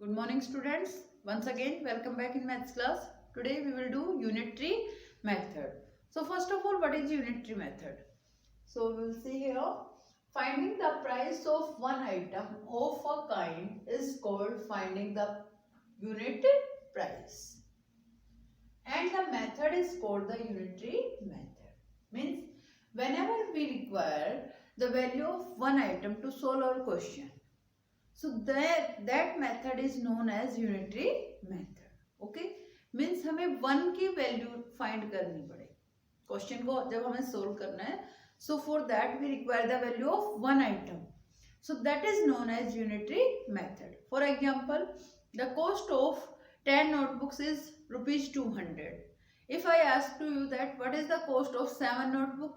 Good morning students. Once again welcome back in maths class. Today we will do unit 3 method. So first of all, what is unit 3 method? So we will see here, finding the price of one item of a kind is called finding the unit price, and the method is called the unitary method. Means whenever we require the value of one item to solve our question, so that method is known as unitary method. Okay, means हमें one की value find करनी पड़े question को जब हमें solve करना है. So for that we require the value of one item. So that is known as unitary method. For example, the cost of 10 notebooks is rupees 200. If I ask to you that what is the cost of 7 notebook,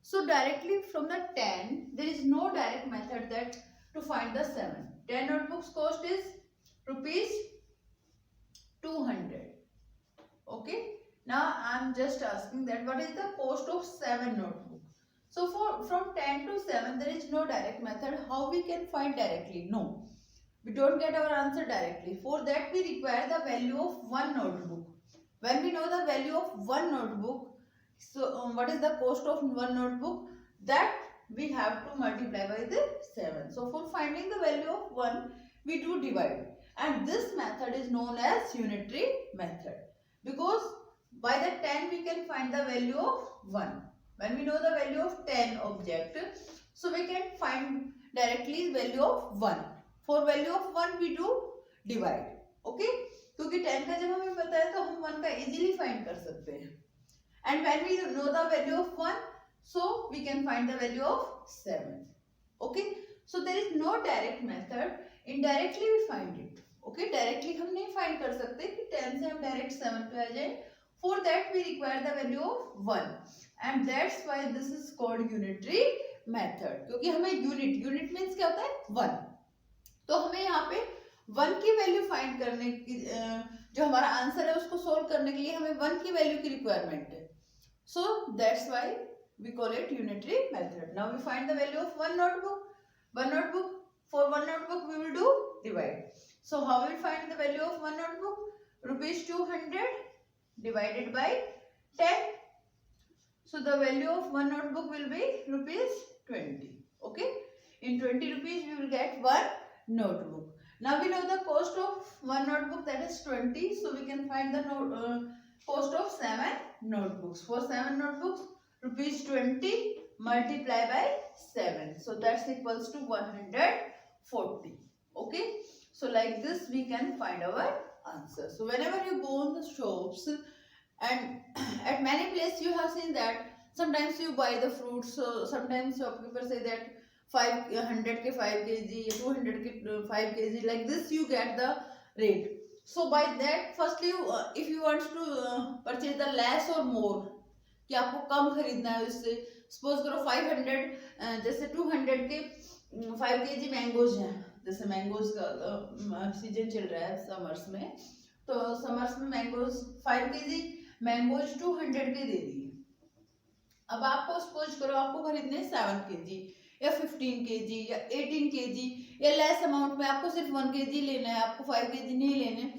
so directly from the 10 there is no direct method that to find the 7. 10 notebooks cost is rupees 200. Okay, now I am just asking that what is the cost of 7 notebook. So from 10 to 7 there is no direct method. How we can find directly? No, we don't get our answer directly. For that we require the value of one notebook. When we know the value of one notebook, so what is the cost of one notebook, that we have to multiply by the 7. So for finding the value of 1 we do divide, and this method is known as unitary method, because by the 10 we can find the value of 1. When we know the value of 10 object, so we can find directly the value of 1. For value of 1 we do divide. Okay, क्योंकि 10 का जब हमें पता है तो हम 1 का easily find कर सकते हैं. And when we know the value of 1, so we can find the value of 7. Okay, so there is no direct method. Indirectly we find it. Okay, directly हम नहीं find कर सकते कि 10 से हम direct 7 पे आ जाए. For that we require the value of 1, and that's why this is called unitary method. क्योंकि हमें unit means क्या होता है 1. तो हमें यहाँ पे 1 की वैल्यू फाइंड करने की, जो हमारा आंसर है उसको सोल्व करने के लिए हमें 1 की वैल्यू की रिक्वायरमेंट है. So that's why we call it unitary method. Now we find the value of one notebook. For one notebook we will do divide. So how we find the value of one notebook? Rupees 200 divided by 10. So the value of one notebook will be rupees 20. Okay, in 20 rupees we will get one notebook. Now we know the cost of one notebook, that is 20. So we can find the cost of 7 notebooks. For 7 notebooks, rupees 20 multiply by 7. So that's equals to 140. Okay, so like this we can find our answer. So whenever you go on the shops, and at many places you have seen that sometimes you buy the fruits, so sometimes shopkeeper say that 500 ke 5 kg, 200 ke 5 kg, like this you get the rate. So by that firstly if you want to purchase the less or more, कि आपको कम खरीदना है उससे, suppose करो 500, जैसे 200 के 5 kg mangoes हैं, जैसे मैंगोज का सीजन चल रहा है समर्स में, तो समर्स में मैंगोज 5 kg मैंगोज 200 के दे दिए. अब आपको सपोज करो आपको खरीदने 7 kg या 15 kg या 18 kg, या लेस अमाउंट में आपको सिर्फ 1 kg लेना है, आपको 5 kg नहीं लेने.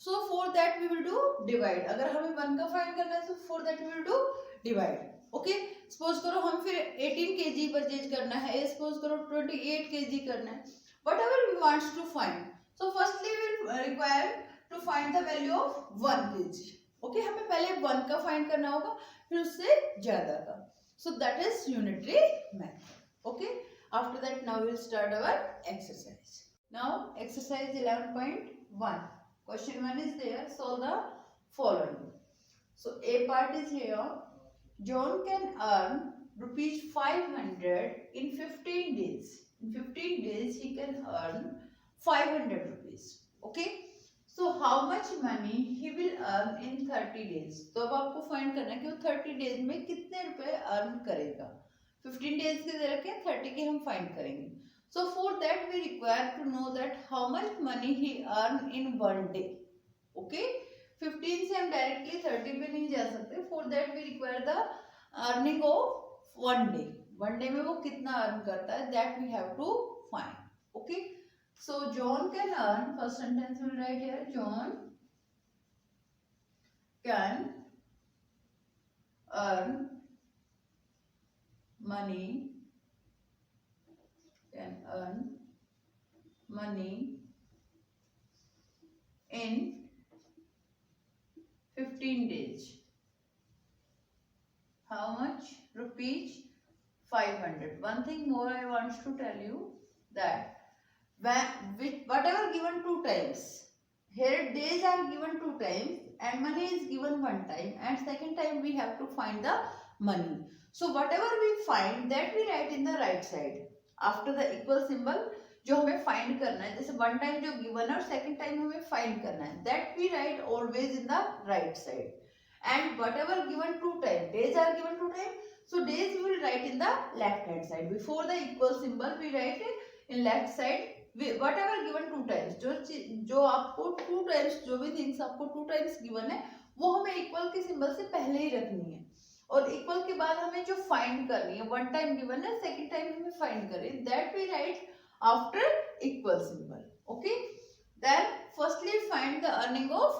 So for that we will do divide. अगर हमें 1 का फाइंड करना है तो for that we will do divide. Okay, suppose करो हम फिर 18 kg परचेज करना है, सपोज करो 28 kg करना है, whatever we wants to find. So firstly we require to find the value of 1 kg. Okay, हमें पहले 1 का फाइंड करना होगा, फिर उससे ज्यादा का. So that is unitary method. Okay, after that now we will start our exercise. Now exercise 11.1, question 1 is there. Solve the following. So A part is here. John can earn rupees 500 in 15 days. In 15 days he can earn 500 rupees. Okay, so how much money he will earn in 30 days. तो अब आपको find करना है कि वो 30 days में कितने रुपए अर्न करेगा. 15 days के दे रखे हैं, 30 के हम फाइंड करेंगे. So for that we require to know that how much money he earn in 1 day. Okay, 15 से हम डायरेक्टली 30 पे नहीं जा सकते. For that we require the earning of 1 day. 1 day में वो कितना अर्न करता है, that we have to find. Okay, So John can earn, first sentence we'll write here, John can earn money, can earn money in 15 days. How much? Rupees 500. One thing more I want to tell you, that whatever given two times, here days are given two times and money is given one time, and second time we have to find the money. So whatever we find, that we write in the right side after the equal symbol. जो हमें find करना है, जैसे one time जो given है और second time हमें find करना है, that we write always in the right side. And whatever given two time, days are given two time, so days we will write in the left hand side. Before the equal symbol we write in left side. Whatever given two times, जो आपको two times, जो भी things आपको two times given है, वो हमें equal के symbol से पहले ही रखनी है, और इक्वल के बाद हमें जो फाइंड करनी है, वन टाइम गिवन है, सेकेंड टाइम हमें फाइंड करनी है, that we write after equal symbol. Okay, then firstly find the earning of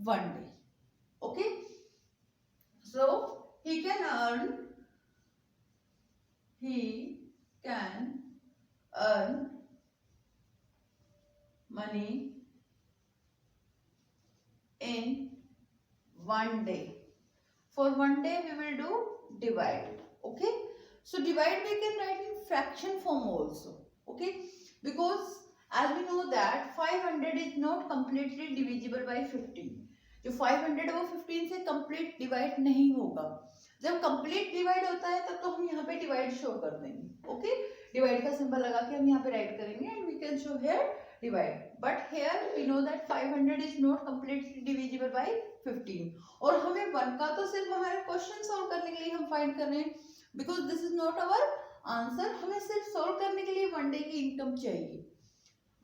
one day. Okay, so he can earn money in one day. For one day we will do divide. Okay, so divide we can write in fraction form also. Okay, because as we know that 500 is not completely divisible by 15. जो 500 है वो 15 से complete divide नहीं होगा. जब complete divide होता है तब तो हम यहाँ पे डिवाइड शो कर देंगे. ओके, डिवाइड का सिंबल लगा के हम यहाँ पे राइट करेंगे and we can show here divide. But here we know that 500 is not completely divisible by 15, और हमें वन का तो सिर्फ हमारे क्वेश्चन सॉल्व करने के लिए हम फाइंड कर रहे हैं, because this is not our answer. हमें सिर्फ सॉल्व करने के लिए वन डे की इनकम चाहिए,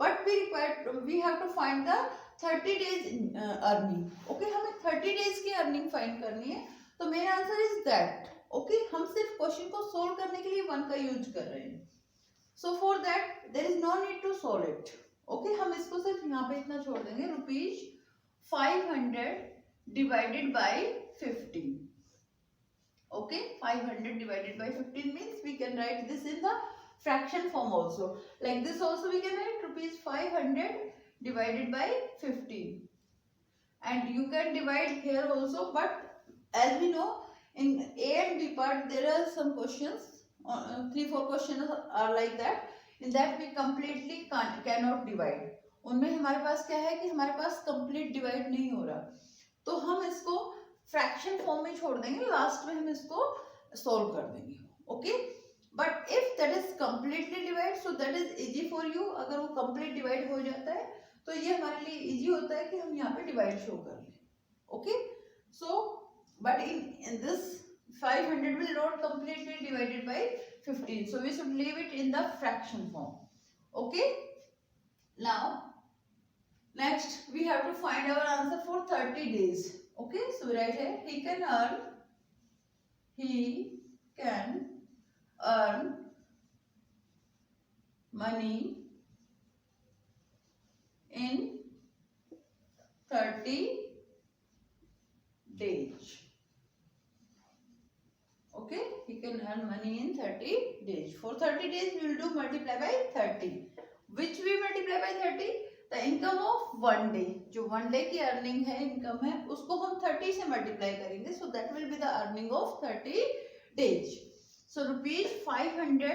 but we have to find the 30 days earning. Okay, हमें 30 डेज की अर्निंग फाइंड करनी है, तो मेरा आंसर इज दैट. ओके, हम सिर्फ क्वेश्चन को सोल्व करने के लिए वन का यूज कर रहे हैं. So for that there is no need to solve it. Okay, हम इसको सिर्फ यहाँ पे इतना छोड़ देंगे, रुपीज 500 डिवाइडेड बाय 15. ओके, 500 divided by 15 means we can write this in the fraction form also. Like this also we can write rupees 500 divided by 15, and you can divide here also, but as we know in A and B part there are some questions, 3-4 questions are like that, in that we completely cannot divide. उनमें हमारे पास क्या है कि हमारे पास complete divide नहीं हो रहा, तो हम इसको fraction form में छोड़ देंगे, लास्ट में हम इसको solve कर देंगे. okay, but if that is completely divide, so that is easy for you. अगर वो complete divide हो जाता है तो ये हमारे लिए easy होता है कि हम यहाँ पे divide show कर लें. okay, so but in this 500 will not completely divided by 15, so we should leave it in the fraction form. okay, now next we have to find our answer for 30 days. okay, so right here he can earn money in 30 days. Okay, he can earn money in 30 days. For 30 days we will do multiply by 30. Which we multiply by 30? The income of one day. जो one day की earning है, income है, उसको हम 30 से multiply करेंगे. So that will be the earning of 30 days. So rupees 500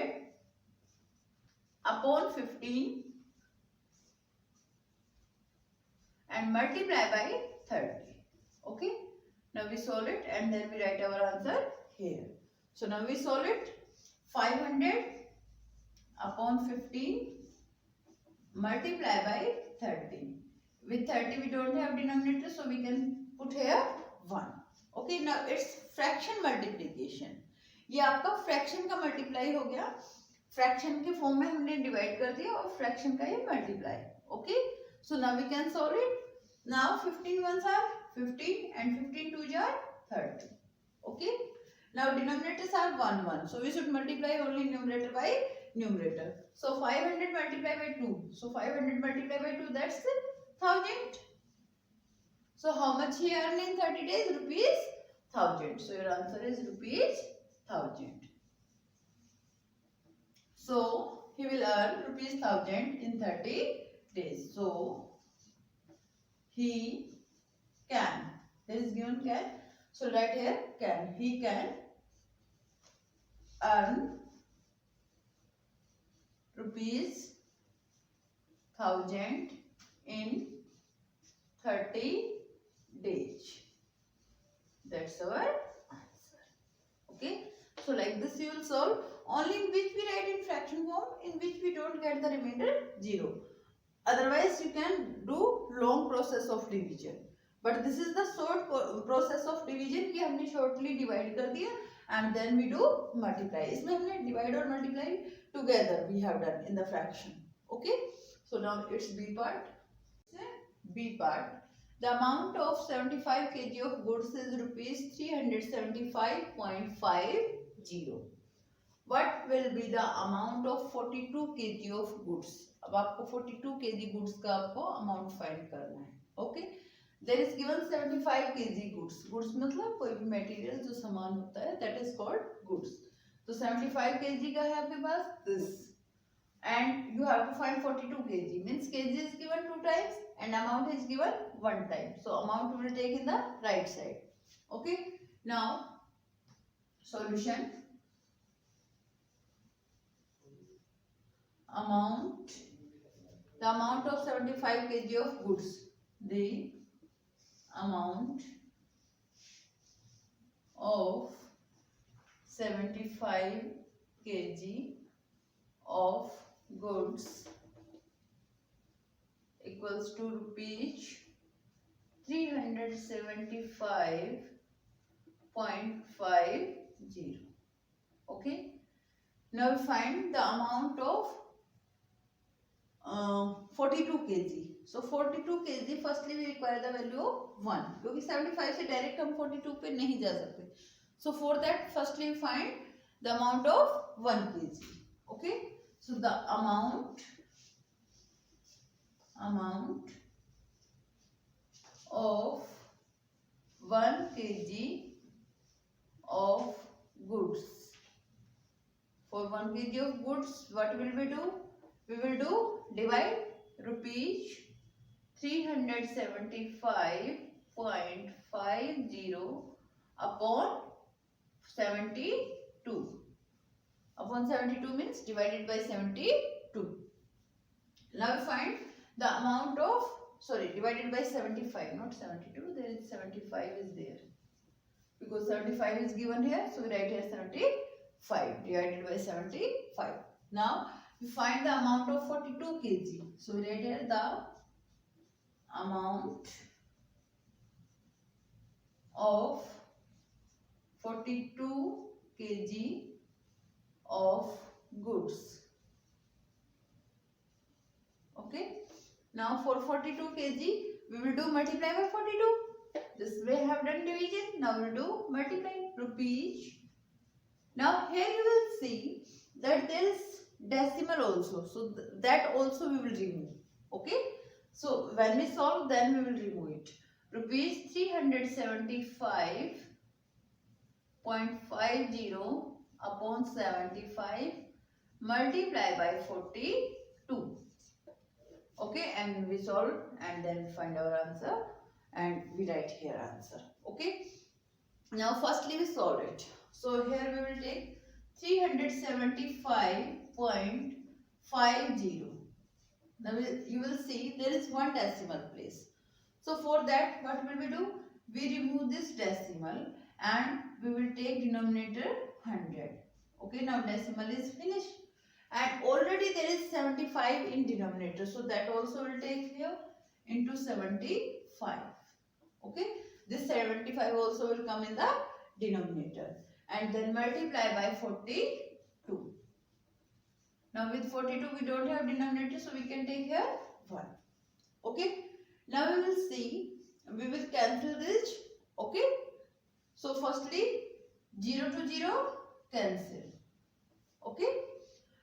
upon 15 and multiply by 30. Okay, now we solve it and then we write our answer here. So now we solve it. 500 upon 15 multiply by 30. With 30 we don't have denominator, so we can put here 1. Okay, now it's fraction multiplication. ये आपका fraction का multiply हो गया, fraction के form में हमने divide कर दिया और फ्रैक्शन का ये multiply. Okay, so now we can solve it. Now 15 ones are 15 and 15 twos are 30. okay, now denominators are 1 1, so we should multiply only numerator by numerator. So 500 multiplied by 2. So 500 multiplied by 2, that's 1000. So how much he earned in 30 days? Rupees 1000. So your answer is rupees 1000. So he will earn rupees 1000 in 30 days. So he can. There is given can. So write here can. He can earn rupees 1000 in 30 days. That's our answer. Okay. So like this you will solve. Only in which we write in fraction form, in which we don't get the remainder 0. Otherwise you can do long process of division. But this is the short process of division कि हमने shortly divide कर दिया and then we do multiply. इसमें हमने divide और multiply together we have done in the fraction. Okay. So now it's B part. B part. The amount of 75 kg of goods is rupees 375.50. What will be the amount of 42 kg of goods? अब आपको 42 kg goods का आपको amount find करना है. Okay. There is given 75 kg goods. Goods मतलब कोई भी material जो सामान होता है that is called goods. तो 75 kg का है आपके पास this. And you have to find 42 kg. Means kg is given 2 times and amount is given 1 time. So amount we will take in the right side. Okay. Now solution. Amount. The amount of 75 kg of goods. The amount of 75 kg of goods equals to rupees 375.50. Okay. Now we find the amount of 42 kg. So 42 kg firstly we require the value of 1 क्योंकि 75 से direct हम 42 पे नहीं जा सकते. So for that firstly we find the amount of 1 kg. Okay. So the amount of 1 kg of goods. For 1 kg of goods, what will we do? We will do divide rupees 375.50 upon 72. Upon 72 means divided by 72. Now we find the amount of, divided by 75, not 72. There is 75 is there. Because 75 is given here, so we write here 75 divided by 75. Now we find the amount of 42 kg. So we write here the amount of 42 kg of goods. Okay. Now for 42 kg, we will do multiply by 42. This way I have done division. Now we will do multiply rupees. Now here you will see that there is decimal also. So that also we will remove. Okay. So when we solve, then we will remove it. Rupees 375.50 upon 75 multiply by 42. Okay, and we solve and then find our answer and we write here answer. Okay. Now firstly we solve it. So here we will take 375.50. Now you will see there is one decimal place. So for that what will we do? We remove this decimal and we will take denominator 100. Okay, now decimal is finished. And already there is 75 in denominator. So that also will take here into 75. Okay. This 75 also will come in the denominator. And then multiply by 42. Now with 42 we don't have denominator. So we can take here 1. Okay. Now we will see. We will cancel this. Okay. So firstly 0 to 0 cancel. Okay.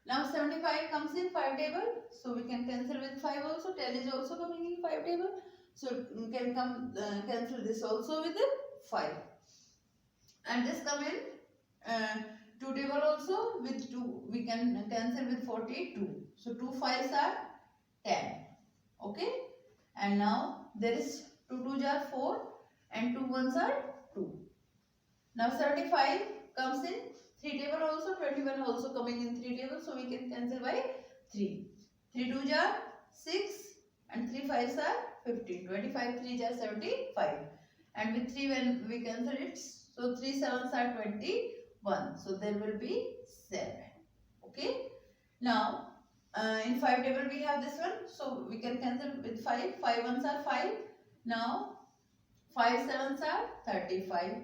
Now 75 comes in 5 table, so we can cancel with 5 also. 10 is also coming in 5 table, so we can cancel this also with 5. And this come in 2 table also, with 2 we can cancel with 42. So 2 5s are 10. Okay, and now there is 2 2s are 4 and 2 1s are 2. Now 75 comes in 3 table also, 21 also coming in 3 table, so we can cancel by 3. 3 2s are 6 and 3 5s are 15. 25 3s are 75, and with 3 when we cancel it, so 3 7s are 21, so there will be 7. Okay, now in 5 table we have this one, so we can cancel with 5. 5 1s are 5. Now 5 7s are 35.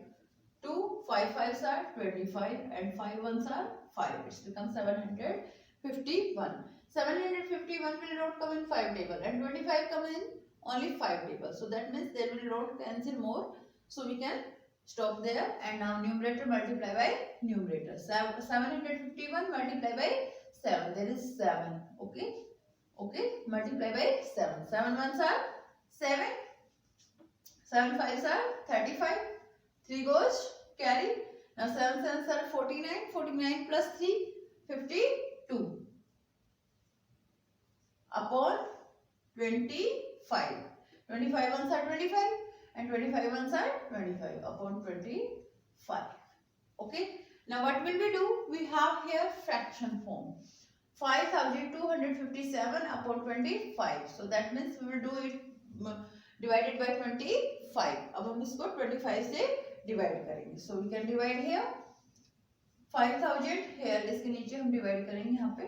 2 5 5s are 25 and 5 1s are 5. It's become 751. 751 will not come in 5 table and 25 come in only 5 table. So that means they will not cancel more. So we can stop there, and now numerator multiply by numerator. 751 multiply by 7. There is 7. Okay. Okay. Multiply by 7. 7 1s are 7. 7 5s are 35. 3 goes carry. Now 7 7s are 49. 49 plus 3 52 upon 25. 25 ones are 25 and 25 ones are 25 upon 25. Okay. Now what will we do? We have here fraction form. 5257 upon 25. So that means we will do it divided by 25. अब हम इसको 25 से divide करेंगे. So we can divide here 5000 here, इसके नीचे हम divide करेंगे यहाँ पे.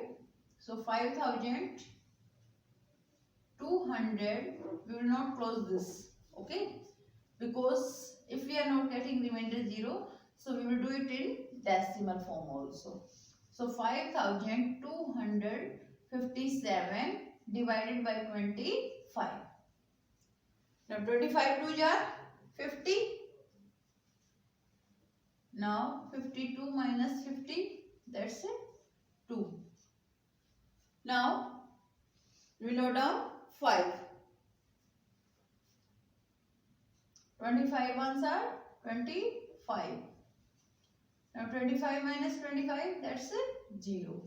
So 5200, we will not close this. Okay, because if we are not getting remainder 0, so we will do it in decimal form also. So 5257 divided by 25. Now 25 2s are 50. Now 52 minus 50, that's it, 2. Now we note down 5. 25 ones are 25. Now 25 minus 25, that's it, 0.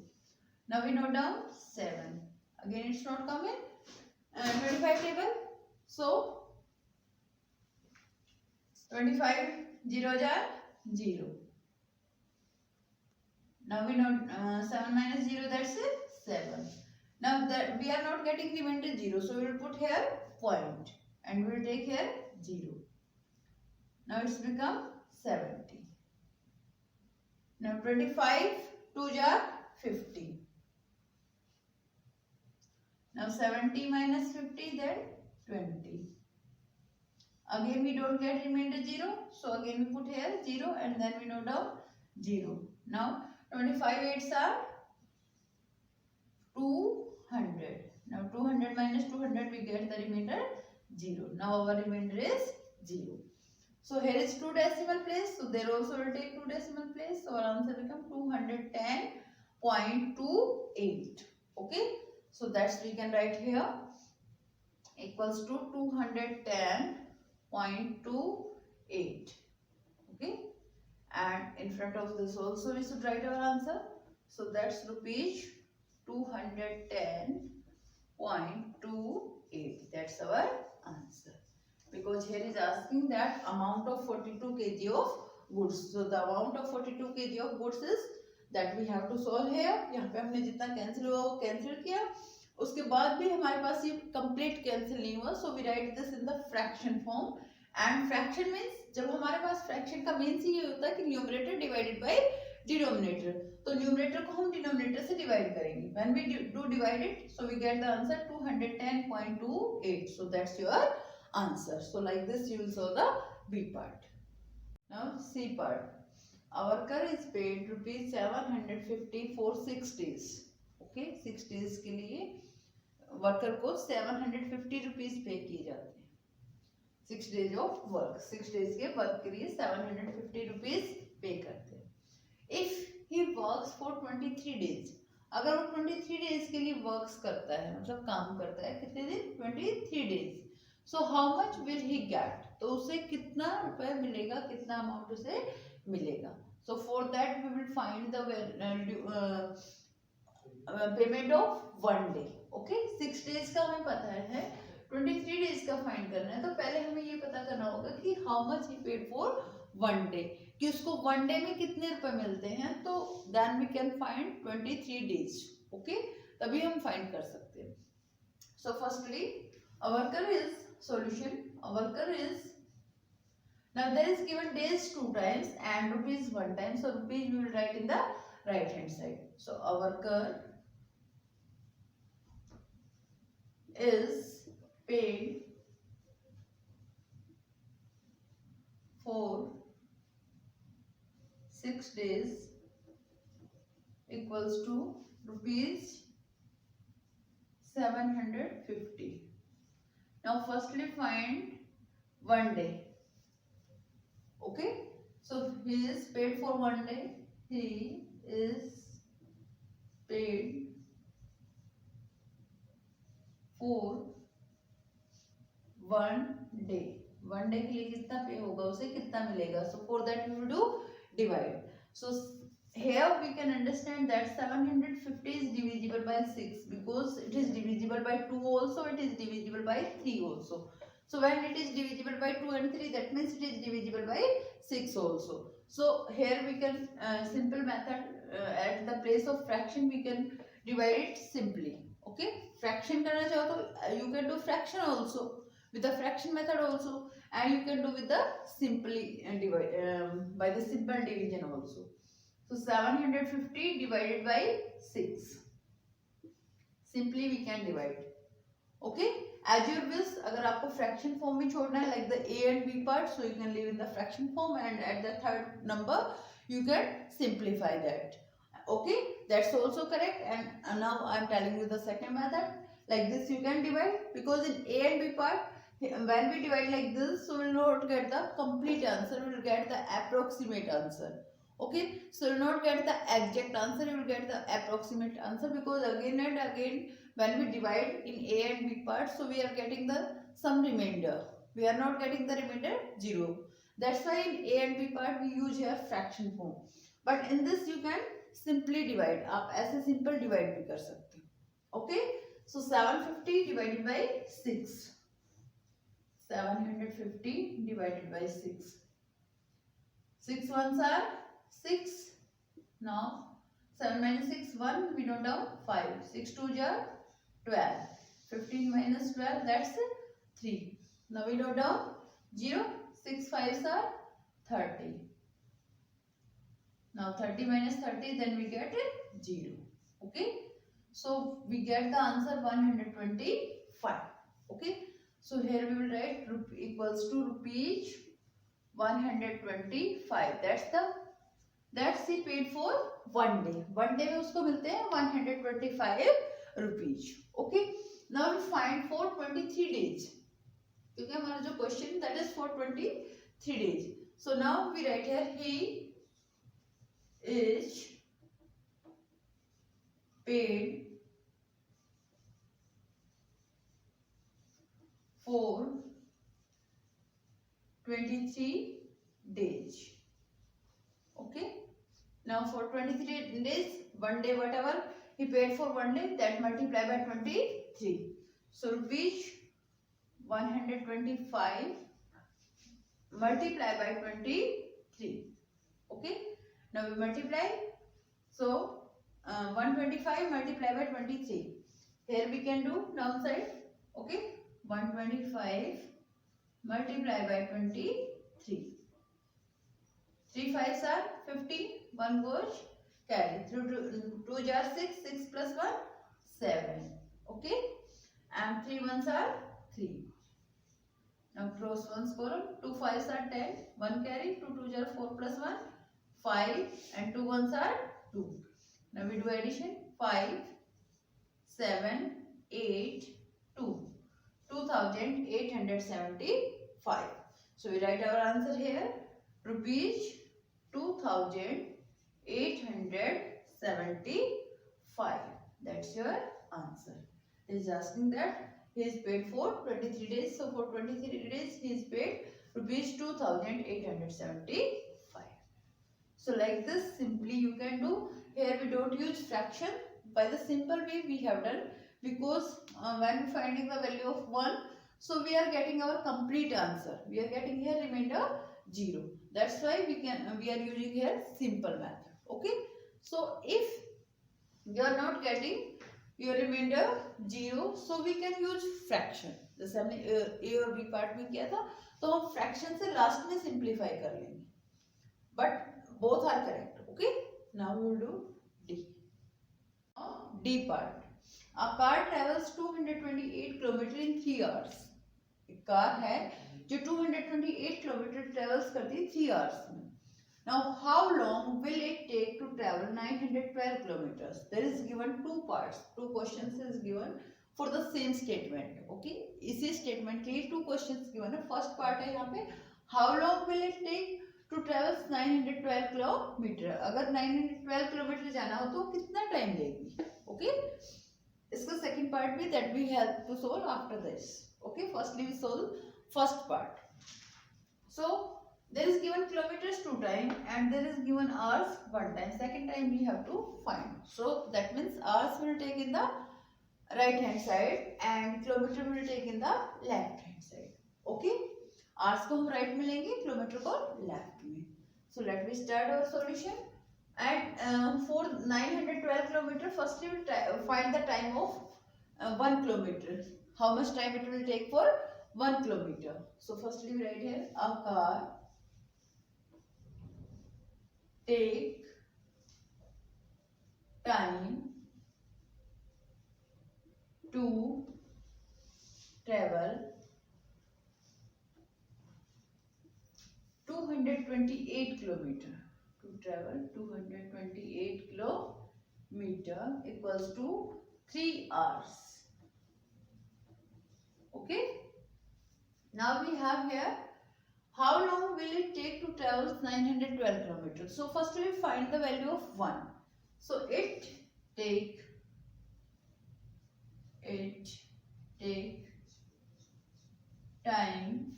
Now we note down 7. Again it's not coming. 25 table. So 25 zeros are 0. Now we note 7 minus 0, that's it, 7. Now that we are not getting remainder 0, so we will put here point and we will take here 0. Now it's become 70. Now 25 2s are 50. Now 70 minus 50, then 20. Again we don't get remainder 0, so again we put here 0 and then we note down 0. Now 25 8s are 200. Now 200 minus 200, we get the remainder 0. Now our remainder is 0. So here is 2 decimal place, so there also will take 2 decimal place. So our answer becomes 210.28. Okay, so that's we can write here equals to 210.28. Okay, and in front of this also we should write our answer. So that's rupees 210.28. That's our answer. Because here is asking that amount of 42 kg of goods. So the amount of 42 kg of goods is that we have to solve here. यहाँ पे हमने जितना cancel हुआ वो cancel किया. उसके बाद भी हमारे पास ये कंप्लीट कैंसिल नहीं हुआ. So we write this in the fraction form. And fraction means जब हमारे पास fraction का means ये होता है कि numerator divided by denominator. तो numerator को हम denominator से divide करेंगे. When we do divide it, so we get the answer 210.28. So that's your answer. So like this you will solve the B part. Now C part. Our worker is paid rupees 750 for 6 days. Okay, 6 days के लिए worker को 750 rupees पे किए जाते हैं. 6 days of work, 6 days के work के लिए 750 रुपीज पे करते हैं. If he works for 23 days, अगर वो 23 डेज के लिए वर्क्स करता है, मतलब काम करता है, कितने दिन? 23 days. So how much will he get, तो उसे कितना रुपए मिलेगा, कितना अमाउंट उसे मिलेगा. So for that we will find the payment of 1 day. Okay, 6 days का हमें पता है, 23 डेज का फाइंड करना है. तो पहले हमें ये पता करना होगा कि how much he paid for 1 day, कि उसको 1 डे में कितने रुपए मिलते हैं. तो then we can find 23 days. Okay, तभी हम फाइंड कर सकते हैं. So firstly a worker is solution. A worker is, now there is given days 2 times and rupees 1 time. So rupees we will write in the right hand side. So a worker is paid for 6 days equals to rupees 750. Now firstly find 1 day. Okay, so he is paid for 1 day. He is paid for 1 day. 1 day के लिए कितना पे होगा, उसे कितना मिलेगा. So for that we will do divide. So here we can understand that 750 is divisible by 6 because it is divisible by 2 also, it is divisible by 3 also. So when it is divisible by 2 and 3, that means it is divisible by 6 also. So here we can simple method, at the place of fraction we can divide it simply. Okay, fraction करना चाहो तो you can do fraction also with the fraction method also, and you can do with the simply divide by the simple division also. So 750 divided by 6. Simply we can divide. Okay, as your wish. अगर आपको fraction form में छोड़ना है, like the a and b part, so you can leave in the fraction form, and at the third number you can simplify that. Okay, that's also correct. And now I am telling you the second method. Like this you can divide, because in a and b part, when we divide like this, so we will not get the complete answer, we will get the approximate answer. Okay, so you will not get the exact answer, you will get the approximate answer, because again and again when we divide in a and b part, so we are getting the some remainder, we are not getting the remainder 0. That's why in a and b part we use here fraction form, but in this you can simply divide. आप ऐसे simple divide भी कर सकते हो. Okay, so 750 divided by 6. 750 divided by 6. 6 ones are 6. Now 7 minus 6, 1, we note down 5. 6 2s are 12. 15 minus 12, that's 3. Now we note down 0. 6 5s are 30. Now 30 minus 30, then we get 0. Okay, so we get the answer 125. Okay, so here we will write equals to rupees 125. That's he paid for 1 day. 1 day में उसको मिलते हैं 125 rupees. Okay, now we find for 23 days, क्योंकि हमारा जो question that is for 23 days. So now we write here he is paid for 23 days. Okay, now for 23 days, 1 day whatever he paid for 1 day, that multiply by 23. So rupees 125 multiply by 23. Okay, now we multiply. So 125 multiply by 23. Here we can do downside. Okay, 125 multiply by 23. 3 5s are 15. 1 goes carry. 2 jar 6. 6 plus 1 7. Okay, and 3 1s are 3. Now cross ones column. 2 5s are 10. 1 carry. 2 2 jar 4 plus 1 5, and 2 1s are 2. Now we do addition. 5 7 8 2. 2875. So we write our answer here. Rupees 2875. 5. That's your answer. He is asking that he is paid for 23 days. So for 23 days he is paid rupees 2875. So like this simply you can do. Here we don't use fraction. By the simple way we have done, because when we finding the value of 1, so we are getting our complete answer. We are getting here remainder 0. That's why we are using here simple method. Okay. So if you are not getting your remainder 0, so we can use fraction. जैसे हमने A और B part में किया था, तो हम fraction से last में सिंप्लीफाई कर लेंगे. But both are correct. Okay. Now we will do D. D part. A car travels 228 km in 3 hours. एक कार है जो 228 किलोमीटर ट्रेवल्स करती है 3 आवर्स में. Now how long will it take to travel 912 kilometers? There is given two parts. Two questions is given for the same statement. Okay? इसी statement के लिए two questions given है. First part है यहाँ पे how long will it take to travel 912 kilometer? अगर 912 kilometre जाना हो तो कितना टाइम लेगी? Okay? इसका second part भी that we have to solve after this. Okay? Firstly we solve first part. So there is given kilometers 2 times and there is given hours 1 time. Second time we have to find. So that means hours will take in the right hand side and kilometer will take in the left hand side. Okay? Hours को हम right में लेंगे, kilometer को left में. So let me start our solution. And for 912 kilometer, firstly we will find the time of 1 kilometer. How much time it will take for 1 kilometer? So firstly we write here a car take time to travel 228 kilometer. To travel 228 kilometer equals to 3 hours. Okay. Now we have here how long will it take to travel 912 kilometers? So first we find the value of 1. So it take time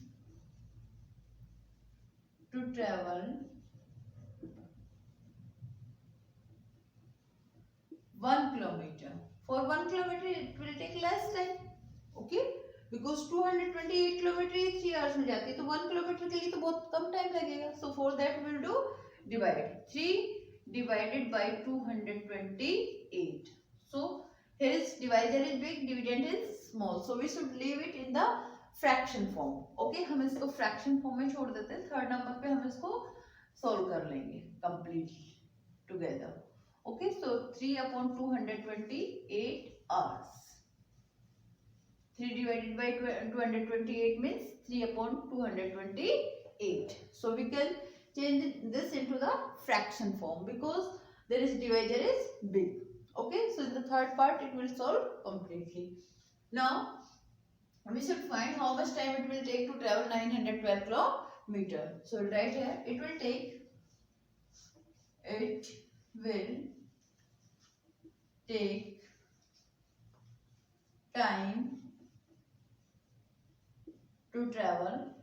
to travel 1 kilometer. For 1 kilometer it will take less time. Okay. Because 228 kilometre 3 hours में जाती है, तो 1 kilometre के लिए तो बहुत कम time लगेगा. So for that we will do divide 3 divided by 228. So here is divisor is big, dividend is small. So we should leave it in the fraction form. Okay, हम इसको fraction form में छोड़ देते हैं. Third number पे हम इसको solve कर लेंगे completely together. Okay, so 3 upon 228 hours. 3 divided by 228 means 3 upon 228. So we can change this into the fraction form because there is divisor is big. Okay, so in the third part it will solve completely. Now we should find how much time it will take to travel 912 kilometer. So we'll write here it will take time to travel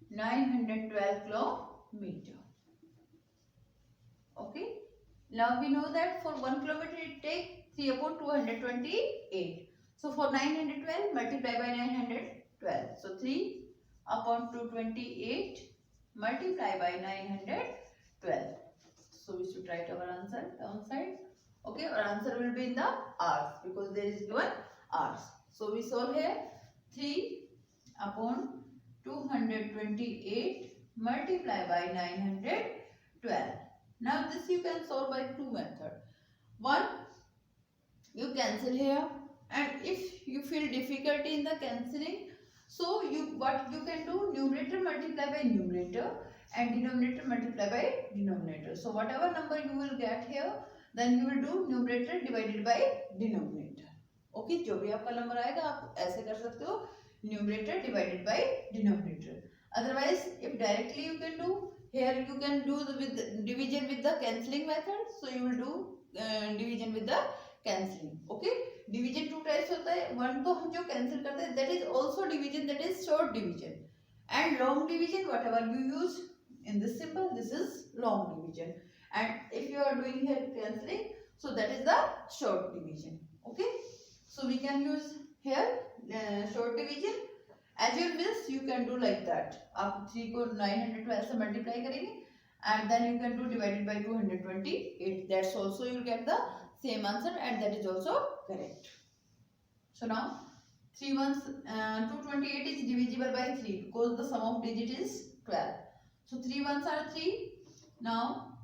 912 kilometer. Okay. Now we know that for 1 kilometer it takes 3 upon 228. So for 912 multiply by 912. So 3 upon 228 multiply by 912. So we should write our answer downside. Okay, our answer will be in the hours because there is given hours. So we solve here 3 upon 228 multiply by 912. Now this you can solve by two methods. One, you cancel here, and if you feel difficulty in the cancelling, so what you can do, numerator multiply by numerator and denominator multiply by denominator. So whatever number you will get here, then you will do numerator divided by denominator. Okay, जो भी आपका number आएगा आप ऐसे कर सकते हो, numerator divided by denominator. Otherwise, if directly you can do Here you can do with division with the cancelling method. So you will do division with the cancelling. Okay. Division two types होता है. One तो हम जो cancel करते हैं, that is also division, that is short division. And long division, whatever you use in this symbol, this is long division. And if you are doing here cancelling, so that is the short division. Okay. So we can use here short division. As you wish, you can do like that. आप 3 को 912 से multiply करेंगे and then you can do divided by 228. That's also you will get the same answer and that is also correct. So now 228 is divisible by 3 because the sum of digit is 12. So 3 ones are 3. Now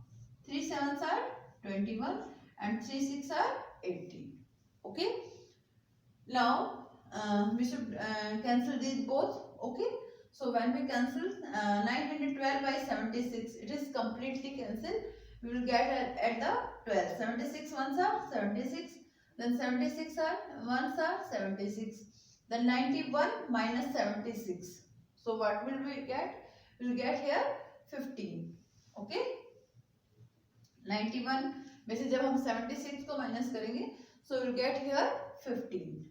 3 sevens are 21 and 3 6 are 18. Okay. Now we should cancel these both. Okay. So when we cancel 912 by 76, it is completely cancelled. We will get at the 12. 76 ones are 76. Then 76 are ones are 76. Then 91 minus 76. So what will we get? We will get here 15. Okay. 91 में से जब हम 76 को minus करेंगे, so we will get here 15.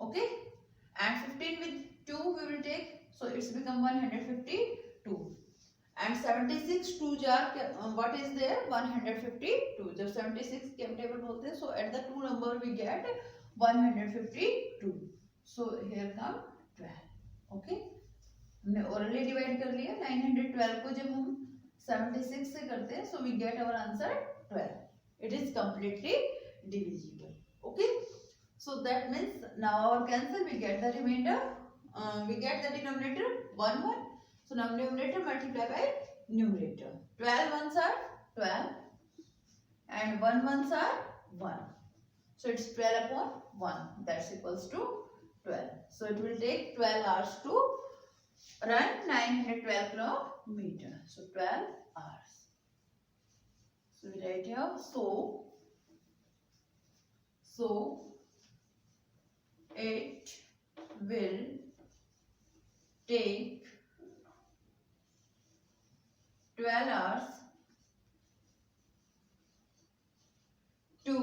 Okay, and 15 with 2 we will take, so it's become 152. And 76 2 jar, what is there? 152. जब 76 के table बोलते हैं, so at the 2 number we get 152. So here come 12. Okay, हमने orally divide कर लिया. 912 को जब हम 76 से करते हैं, so we get our answer 12. It is completely divisible. Okay. So that means now our cancel we get the remainder, we get the denominator 1 1. So now numerator multiply by numerator. 12 ones are 12 and 1 ones are 1. So it's 12 upon 1, that's equals to 12. So it will take 12 hours to run 912 kilometer. So 12 hours. So we write here so it will take 12 hours to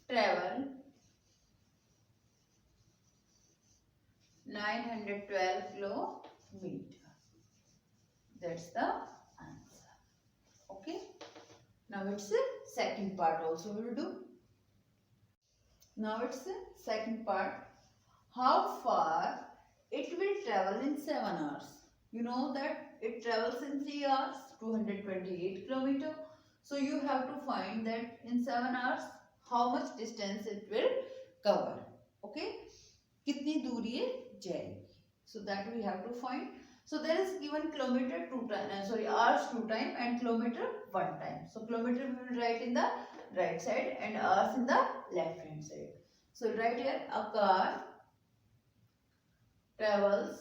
travel 912 kilometer. That's the answer. Okay. Now it's the second part also we will do. Now it's the second part. How far it will travel in 7 hours? You know that it travels in 3 hours, 228 kilometer. So you have to find that in 7 hours how much distance it will cover. Okay? कितनी दूरी ये जाएगी? So that we have to find. So there is given kilometer 2 times, hours 2 times and kilometer 1 time. So kilometer we will write in the right side and hours in the left hand side. So right here, a car travels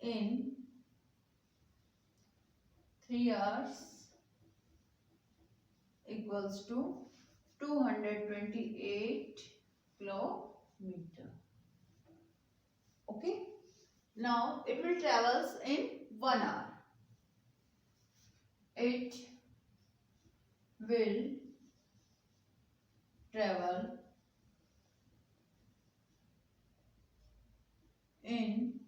in 3 hours equals to 228 kilometer. Okay. Now it will travels in 1 hour. It will travel in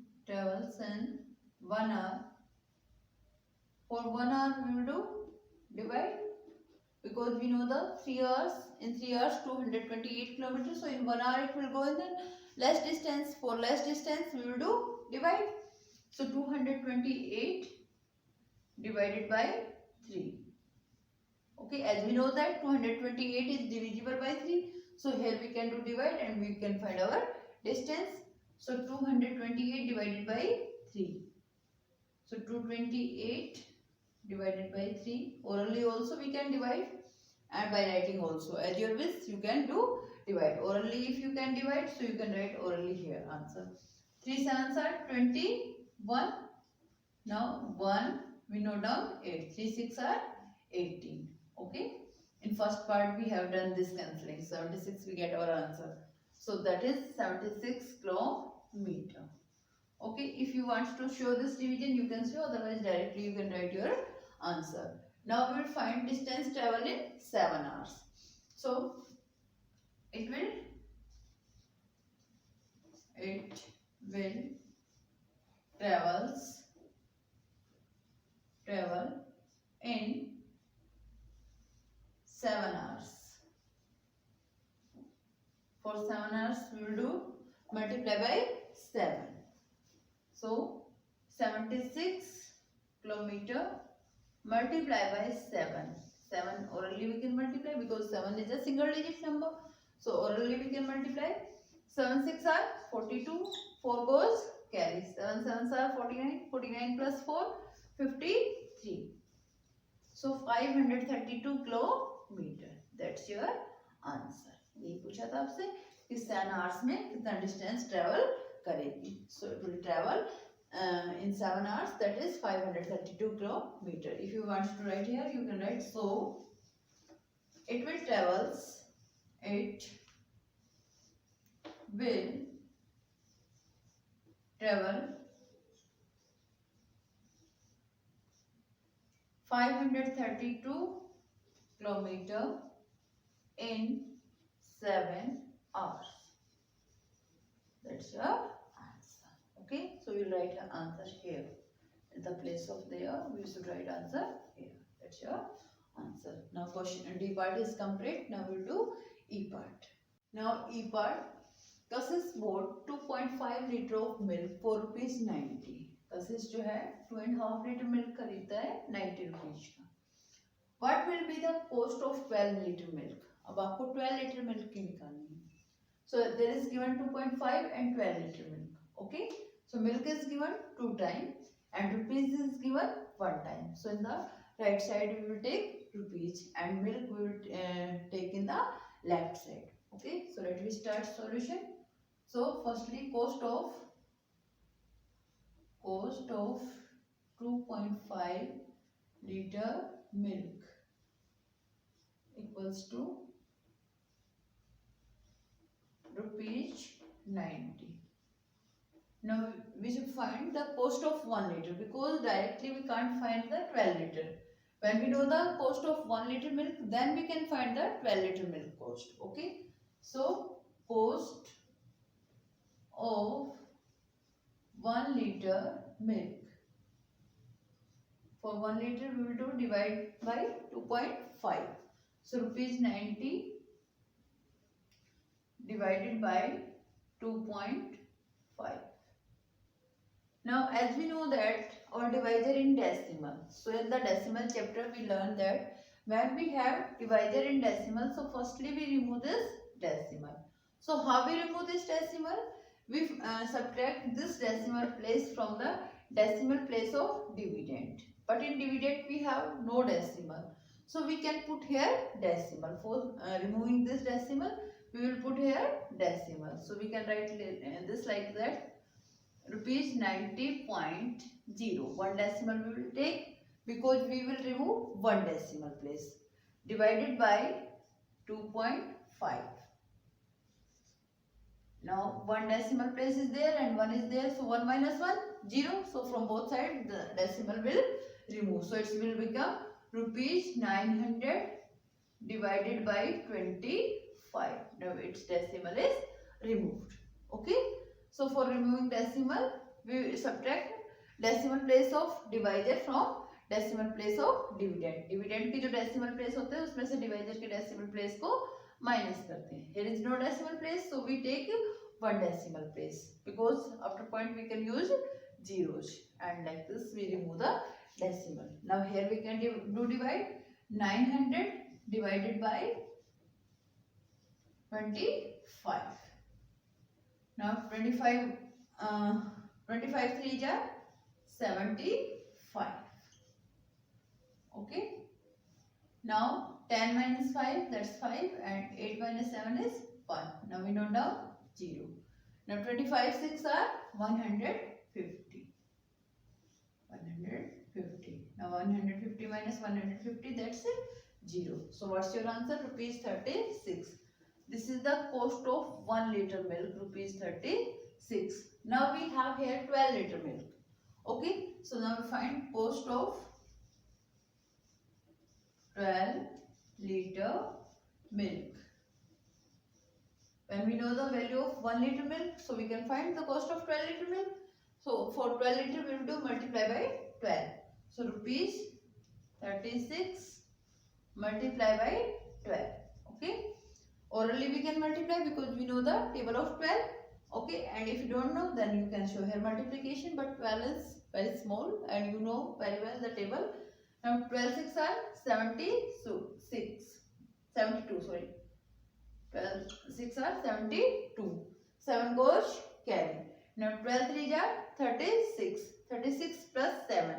1 hour. For 1 hour we will do divide, because we know the 3 hours, in 3 hours 228 kilometers, so in 1 hour it will go in the less distance. For less distance we will do divide. So 228 divided by 3. Okay, as we know that 228 is divisible by 3, so here we can do divide and we can find our distance. So 228 divided by 3. So 228 divided by 3. Orally also we can divide and by writing also. As your wish, you can do divide. Orally if you can divide, so you can write orally here answer. 3 sevens are 21. Now 1 we note down 8. 3 6 are 18. Okay. In first part we have done this cancelling. 76 we get our answer. So that is 76 kilometer. Okay, if you want to show this division you can show, otherwise directly you can write your answer. Now we will find distance travel in 7 hours. So it will travel in 7 hours. For 7 hours we will do multiply by 7. So 76 kilometer multiply by 7. 7 orally we can multiply because 7 is a single digit number. So orally we can multiply. 7 6 are 42. 4 goes carry. 7 7s are 49. 49 plus 4 53. So 532 kilometer. That's your answer. ये पूछा था आपसे कि 7 hours में कितना distance travel करेगी. So it will travel in 7 hours, that is 532 kilometer. If you want to write here, you can write so it will travel 532 kilometer in 7 hours. That's your answer. Okay, so you write your answer here. In the place of there, we should write answer here. That's your answer. Now question D part is complete. Now we'll do E part. Now E part. Kassis bought 2.5 liter of milk for ₹90. कशिश जो है 2.5 litre milk खरीदता है 90 rupees का. What will be the cost of 12 liter milk? अब आपको 12 litre milk की निकालनी है. So there is given 2.5 and 12 liter milk. Okay. So milk is given 2 times and rupees is given 1 time. So in the right side we will take rupees and milk we will take in the left side. Okay. So let me start solution. So firstly cost of 2.5 liter milk equals to ₹90. Now we should find the cost of 1 liter because directly we can't find the 12 liter. When we know the cost of 1 liter milk, then we can find the 12 liter milk cost. Okay. So cost of 1 liter milk. For 1 liter we will do divide by 2.5. So ₹90 divided by 2.5. Now as we know that our divisor in decimal. So in the decimal chapter we learned that when we have divisor in decimal, so firstly we remove this decimal. So how we remove this decimal? We subtract this decimal place from the decimal place of dividend. But in dividend we have no decimal. So we can put here decimal. For removing this decimal, we will put here decimal. So we can write this like that. ₹90.0. One decimal we will take because we will remove one decimal place. Divided by 2.5. Now one decimal place is there and one is there. So 1 minus 1, 0. So from both sides the decimal will remove. So it will become ₹900 divided by 25. Now its decimal is removed. Okay. So for removing decimal, we subtract decimal place of divisor from decimal place of dividend. Dividend की जो decimal place होते हैं उसमें से divisor के decimal place को minus करते हैं. Here is no decimal place, so we take one decimal place because after point we can use zeros and like this we remove the decimal. Now here we can do divide. 900 divided by 25. Now 25 3 are 75. Okay. Now 10 minus 5, that's 5, and 8 minus 7 is 1. Now we note down 0. Now 25 6 are 150. 150. Now 150 minus 150, that's it. 0. So what's your answer? Rupees 36. This is the cost of 1 liter milk, rupees 36. Now we have here 12 liter milk. Okay, so now we find cost of 12 liter milk. When we know the value of 1 liter milk, so we can find the cost of 12 liter milk. So for 12 liter we will do multiply by 12. So rupees 36 multiply by 12. Okay. Orally we can multiply because we know the table of 12. Okay. And if you don't know, then you can show here multiplication. But 12 is very small and you know very well the table. Now 12 6 are 72. Sorry. 12 6 are 72. 7 goes carry. Now 12 3 are 36. 36 plus 7.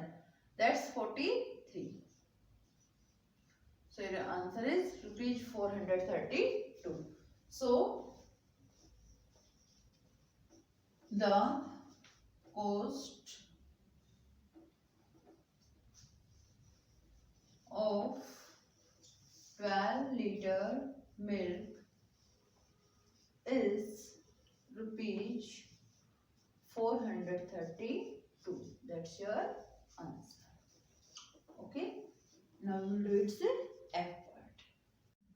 That's 43. So your answer is rupees 432. So the cost of 12 liter milk is rupees 432. That's your answer. Okay. Now we will do its F part.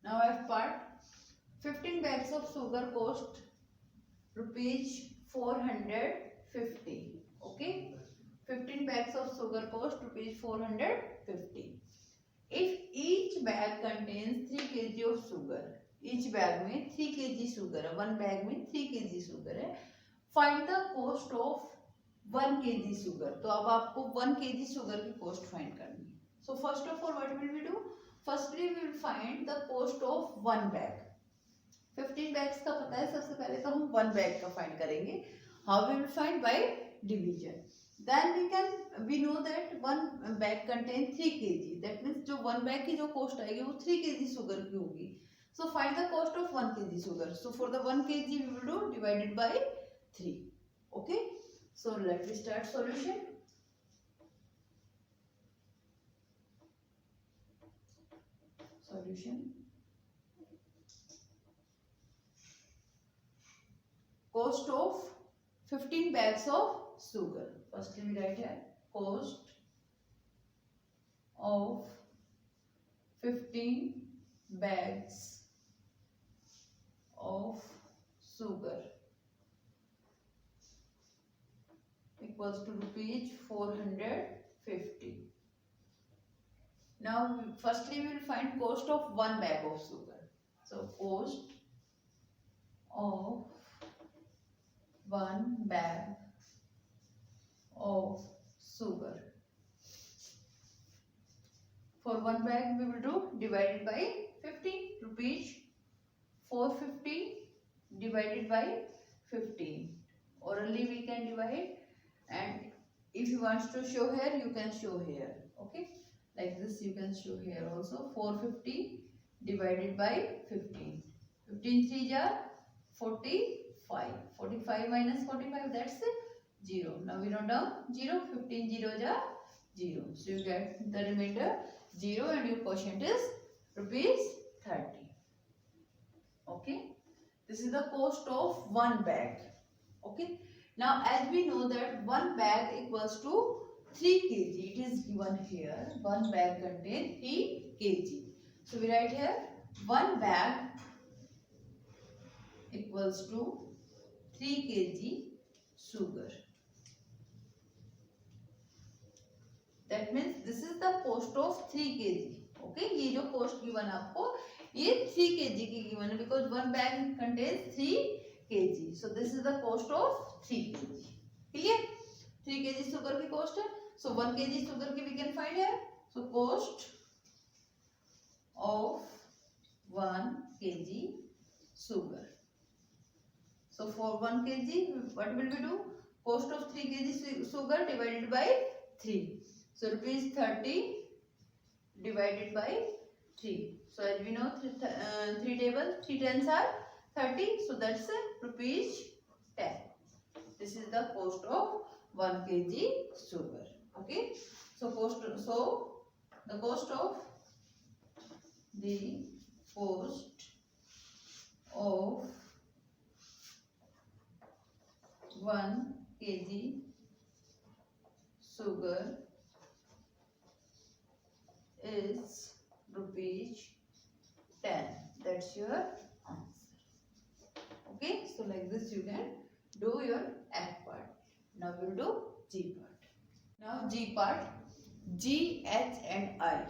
Now F part. 15 bags of sugar cost rupees 450. Okay. 15 bags of sugar cost rupees 450. If each bag contains 3 kg of sugar, each bag में 3 kg sugar है, one bag में 3 kg sugar है, find the cost of 1 kg sugar. तो अब आपको 1 kg sugar की cost find करनी है. So first of all, what will we do? Firstly, we will find the cost of one bag. 15 bags का पता है, सबसे पहले तो हम one bag का find करेंगे. How we will find? By division. Then we know that one bag contains 3 kg. That means जो one bag की जो cost आएगी वो 3 kg sugar की होगी. So find the cost of 1 kg sugar. So for the 1 kg we will do divided by 3. Okay. So let me start solution. Solution. Cost of 15 bags of sugar. Firstly we write here cost of 15 bags of sugar equals to rupees 450. Now firstly we will find cost of one bag of sugar. So cost of one bag of sugar. For one bag we will do divided by 15. Rupees 450 divided by 15. Orally we can divide, and if you want to show here you can show here. Okay, like this you can show here also. 450 divided by 15. 15 3 are 45. 45 minus 45, that's 0. Now we note down 0. 15 zeros are 0. So you get the remainder 0 and your quotient is rupees 30. Okay. This is the cost of one bag. Okay. Now as we know that one bag equals to 3 kg. It is given here. One bag contains 3 kg. So we write here one bag equals to 3 kg sugar. That means this is the cost of 3 kg. Okay, ये जो cost given आपको ये 3 kg की given है because one bag contains 3 kg. So this is the cost of 3 kg. Clear? 3 kg sugar की cost है. So 1 kg sugar की we can find here. So cost of 1 kg sugar. So for 1 kg, what will we do? Cost of 3 kg sugar divided by 3. So rupees 30 divided by 3. So as we know 3 table, 3 tens are 30. So that's rupees 10. This is the cost of 1 kg sugar. Okay. So the cost of the cost of 1 kg sugar is rupees 10. That's your answer. Okay, so like this you can do your F part. Now we'll do G part. Now G part, G, H and I.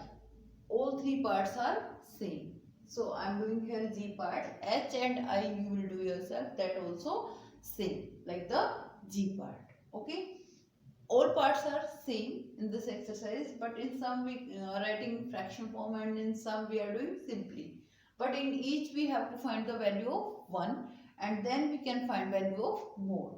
All three parts are same. So I am doing here G part. H and I you will do yourself. That also same like the G part. Okay. All parts are same in this exercise, but in some we writing fraction form and in some we are doing simply. But in each we have to find the value of 1 and then we can find value of more.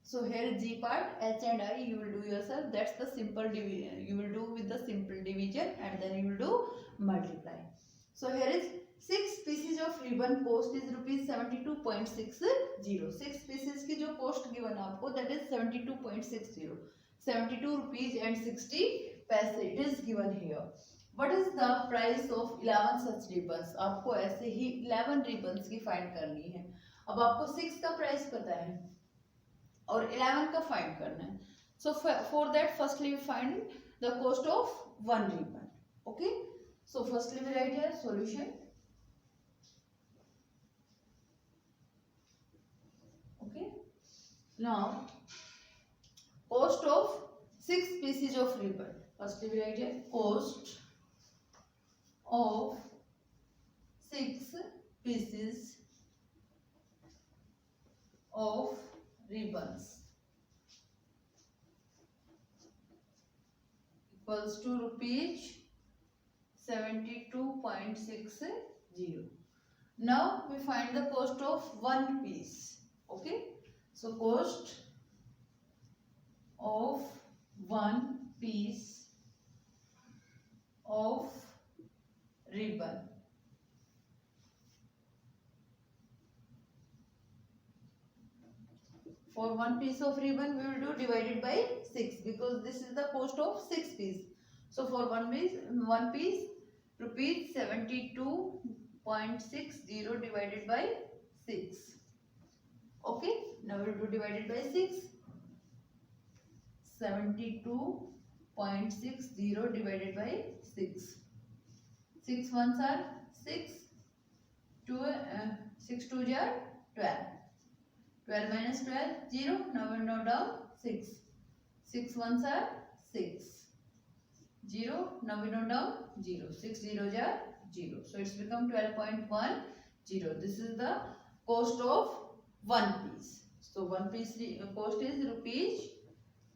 So here G part, H and I you will do yourself. That's the simple division. You will do with the simple division and then you will do multiply. So here is 6 pieces of ribbon cost is rupees 72.60. 6 pieces की जो cost given आपको that is 72.60. 72 rupees and 60 paise. It is given here. What is the price of 11 such ribbons? आपको ऐसे ही 11 ribbons की find करनी है. अब आपको 6 का price पता है और 11 का find करना है. So for that firstly we find the cost of one ribbon. Okay. So firstly we write here solution. Okay. Now cost of 6 pieces of ribbon. Firstly we write here cost of 6 pieces of ribbons equals to rupees 72.60. Now we find the cost of one piece. Okay. So cost of one piece of ribbon for one piece of ribbon we will do divided by 6 because this is the cost of 6 piece. So for one piece rupees 72.60 divided by 6. Okay. Now we will do divided by 6. 72.60 divided by 6. 6 ones are 6. 6 2s are 12. 12 minus 12 0. Now we note down 6. 6 ones are 6. 0. Now we note down 0. 6 zeros are 0. So it's become 12.10. This is the cost of one piece. So one piece cost is rupees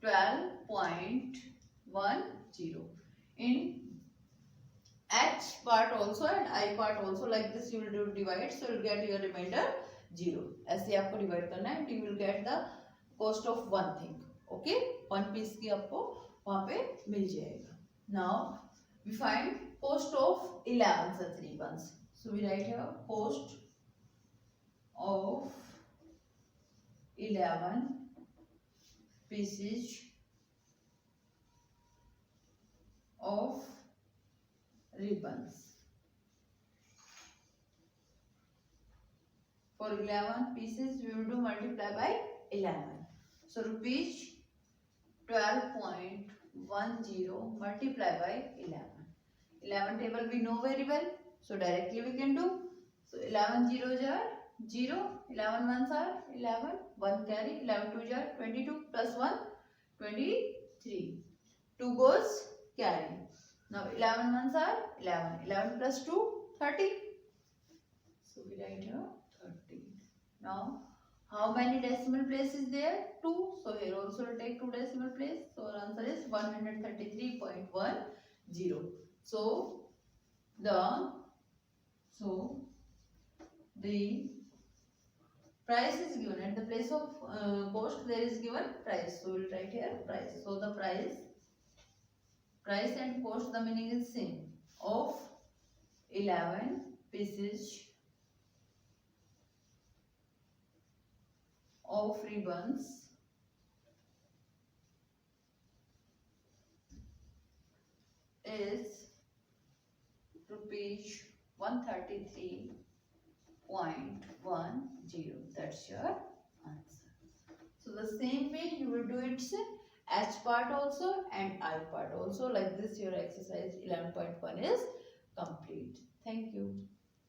12.10. In H part also and I part also like this you will do divide, so you will get your remainder 0. ऐसे आपको divide करना है and you will get the cost of one thing. Okay, one piece की आपको वहाँ पे मिल जाएगा. Now we find cost of 11 such ribbons. So we write here cost of 11 pieces of ribbons. For 11 pieces we will do multiply by 11. So rupees 12.10 multiply by 11. 11 table we know very well, so directly we can do. So 11 zeros are 0, 11 ones are 11, 1 carry, 11 twos are 22 plus 1 23. 2 goes carry. Now 11 ones are 11, 11 plus 2 30. So we write here 30. Now how many decimal places there? 2. So here also we'll take 2 decimal place. So our answer is 133.10. So the price is given at the place of cost there is given price. So we'll write here price. So the price and cost, the meaning is same, of 11 pieces of ribbons is rupees 133.10. That's your answer. So the same way you will do its H part also and I part also. Like this, your exercise 11.1 is complete. Thank you.